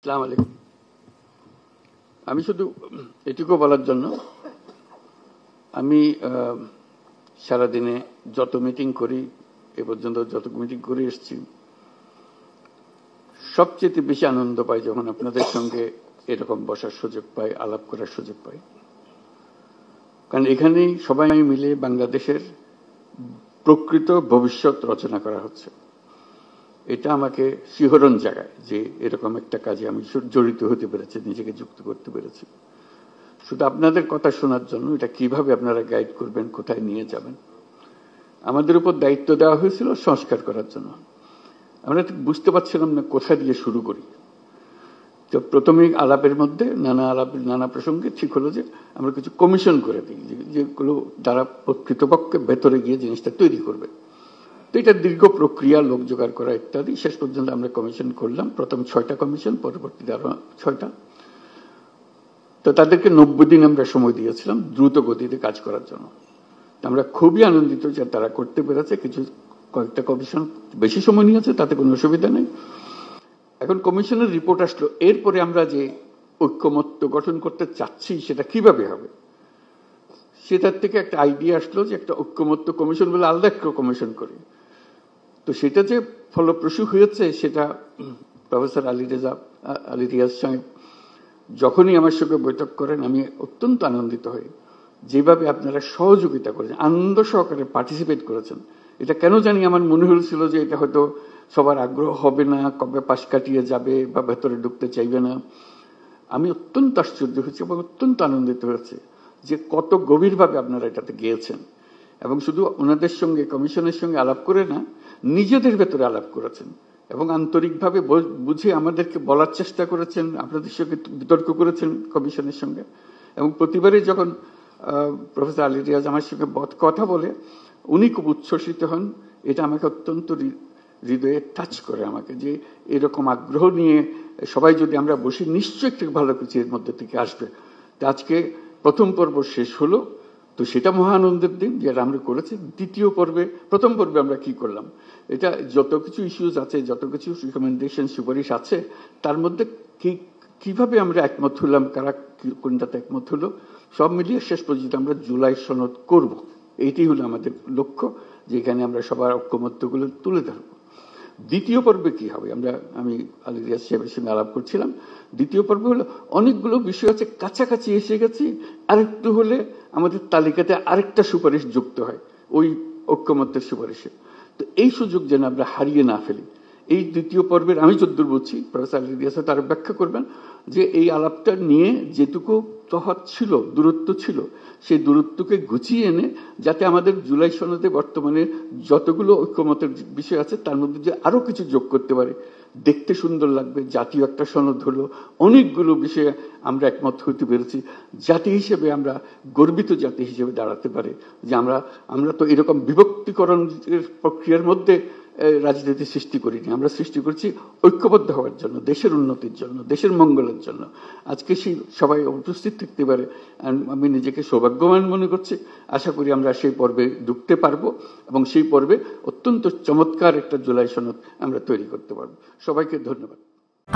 আসসালামু আলাইকুম। আমি শুধু এটুকু বলার জন্য, আমি সারাদিনে যত মিটিং করি, এ পর্যন্ত যত মিটিং করে এসেছি, সবচেয়ে বেশি আনন্দ পাই যখন আপনাদের সঙ্গে এরকম বসার সুযোগ পাই, আলাপ করার সুযোগ পাই। কারণ এখানেই সবাই মিলে বাংলাদেশের প্রকৃত ভবিষ্যৎ রচনা করা হচ্ছে। এটা আমাকে শিহরণ জাগায় যে এরকম একটা কাজে আমি জড়িত হতে পেরেছি, নিজেকে যুক্ত করতে পেরেছি। শুধু আপনাদের কথা শোনার জন্য, এটা কিভাবে আপনারা গাইড করবেন, কোথায় নিয়ে যাবেন। আমাদের উপর দায়িত্ব দেওয়া হয়েছিল সংস্কার করার জন্য। আমরা ঠিক বুঝতে পারছিলাম না কোথা দিয়ে শুরু করি। তো প্রথমে আলাপের মধ্যে নানা প্রসঙ্গে ঠিক হলো যে আমরা কিছু কমিশন করে দিই, যেগুলো দ্বারা কর্তৃপক্ষে ভেতরে গিয়ে জিনিসটা তৈরি করবে। তো এটা দীর্ঘ প্রক্রিয়া, লোক জোগাড় করা ইত্যাদি। শেষ পর্যন্ত আমরা কমিশন করলাম, প্রথম 6টা কমিশন, পরবর্তীতে আরো 6টা। তো তাদেরকে 90 দিন আমরা সময় দিয়েছিলাম দ্রুত গতিতে কাজ করার জন্য। আমরা খুবই আনন্দিত যে তারা করতে পেরেছে। কয়েকটা কমিশন বেশি সময় নিয়েছে, তাতে কোনো অসুবিধা নেই। এখন কমিশনের রিপোর্ট আসলো, এরপরে আমরা যে ঐক্যমত্য গঠন করতে চাচ্ছি সেটা কিভাবে হবে, সেটার থেকে একটা আইডিয়া আসলো যে একটা ঐক্যমত্য কমিশন বলে আলাদা একটা কমিশন করি। তো সেটা যে ফলপ্রসূ হয়েছে, সেটা প্রফেসর আলী রিয়াজ সাহেব যখনই আমার সঙ্গে বৈঠক করেন, আমি অত্যন্ত আনন্দিত হই যেভাবে আপনারা সহযোগিতা করেছেন, আনন্দ সহকারে পার্টিসিপেট করেছেন। এটা কেন জানি আমার মনে হয়েছিল যে এটা হয়তো সবার আগ্রহ হবে না, কবে পাশ কাটিয়ে যাবে বা ভেতরে ঢুকতে চাইবে না। আমি অত্যন্ত আশ্চর্য হয়েছি এবং অত্যন্ত আনন্দিত হয়েছে যে কত গভীরভাবে আপনারা এটাতে গিয়েছেন। এবং শুধু ওনাদের সঙ্গে, কমিশনের সঙ্গে আলাপ করে না, নিজেদের ভেতরে আলাপ করেছেন এবং আন্তরিকভাবে বুঝে আমাদেরকে বলার চেষ্টা করেছেন, আপনাদের সঙ্গে বিতর্ক করেছেন কমিশনের সঙ্গে। এবং প্রতিবারই যখন প্রফেসর আলী রিয়াজ আমার সঙ্গে কথা বলে, উনি খুব উচ্ছ্বসিত হন। এটা আমাকে অত্যন্ত হৃদয়ে টাচ করে আমাকে, যে এরকম আগ্রহ নিয়ে সবাই যদি আমরা বসি, নিশ্চয়ই একটু ভালো কিছু এর মধ্যে থেকে আসবে। তো আজকে প্রথম পর্ব শেষ হলো, তো সেটা মহা আনন্দের দিন যেটা আমরা করেছি। দ্বিতীয় পর্বে, প্রথম পর্বে আমরা কি করলাম, এটা যত কিছু ইস্যুজ আছে, যত কিছু রিকমেন্ডেশন, সুপারিশ আছে, তার মধ্যে কিভাবে আমরা একমত হলাম, কারা কোনটাতে একমত হলো, সব মিলিয়ে শেষ পর্যন্ত আমরা জুলাই সনদ করব। এইটি হলো আমাদের লক্ষ্য, যেখানে আমরা সবার ঐক্যমত্যগুলো তুলে ধরবো। দ্বিতীয় পর্বে কি হবে, আমি আলী রিয়াজ সাহেবের সঙ্গে আলাপ করছিলাম। দ্বিতীয় পর্বে হলো অনেকগুলো বিষয় আছে, কাছাকাছি এসে গেছি, আরেকটু হলে আমাদের তালিকাতে আরেকটা সুপারিশ যুক্ত হয় ওই ঐক্যমত্যের সুপারিশে। তো এই সুযোগ যেন আমরা হারিয়ে না ফেলি, এই দ্বিতীয় পর্বের আমি যদ্দূর বুঝছি, প্রফেসর আলী রিয়াজ তার ব্যাখ্যা করবেন যে এই আলাপটা নিয়ে যেটুকু তফাৎ ছিল, দূরত্ব ছিল, সেই দূরত্বকে গুছিয়ে এনে যাতে আমাদের জুলাই সনদে বর্তমানে যতগুলো ঐক্যমতের বিষয় আছে তার মধ্যে যে আরো কিছু যোগ করতে পারে, দেখতে সুন্দর লাগবে। জাতীয় একটা সনদ হলো, অনেকগুলো বিষয়ে আমরা একমত হতে পেরেছি। জাতি হিসেবে আমরা গর্বিত জাতি হিসেবে দাঁড়াতে পারে যে আমরা তো এরকম বিভক্তিকরণের প্রক্রিয়ার মধ্যে রাজনীতি সৃষ্টি করিনি। আমরা সৃষ্টি করছি ঐক্যবদ্ধ হওয়ার জন্য, দেশের উন্নতির জন্য, দেশের মঙ্গলের জন্য। আজকে সেই সবাই উপস্থিত থাকতে পারে, আমি নিজেকে সৌভাগ্যবান মনে করছি। আশা করি আমরা সেই পর্বে ঢুকতে পারবো এবং সেই পর্বে অত্যন্ত চমৎকার একটা জুলাই সনদ আমরা তৈরি করতে পারবো। সবাইকে ধন্যবাদ।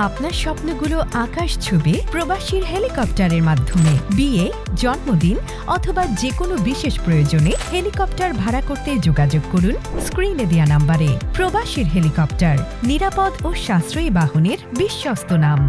আপনার স্বপ্নগুলো আকাশ ছুবে প্রবাসীর হেলিকপ্টারের মাধ্যমে। বিয়ে, জন্মদিন অথবা যে কোনো বিশেষ প্রয়োজনে হেলিকপ্টার ভাড়া করতে যোগাযোগ করুন স্ক্রিনে দেয়া নাম্বারে। প্রবাসীর হেলিকপ্টার, নিরাপদ ও সাশ্রয়ী বাহনের বিশ্বস্ত নাম।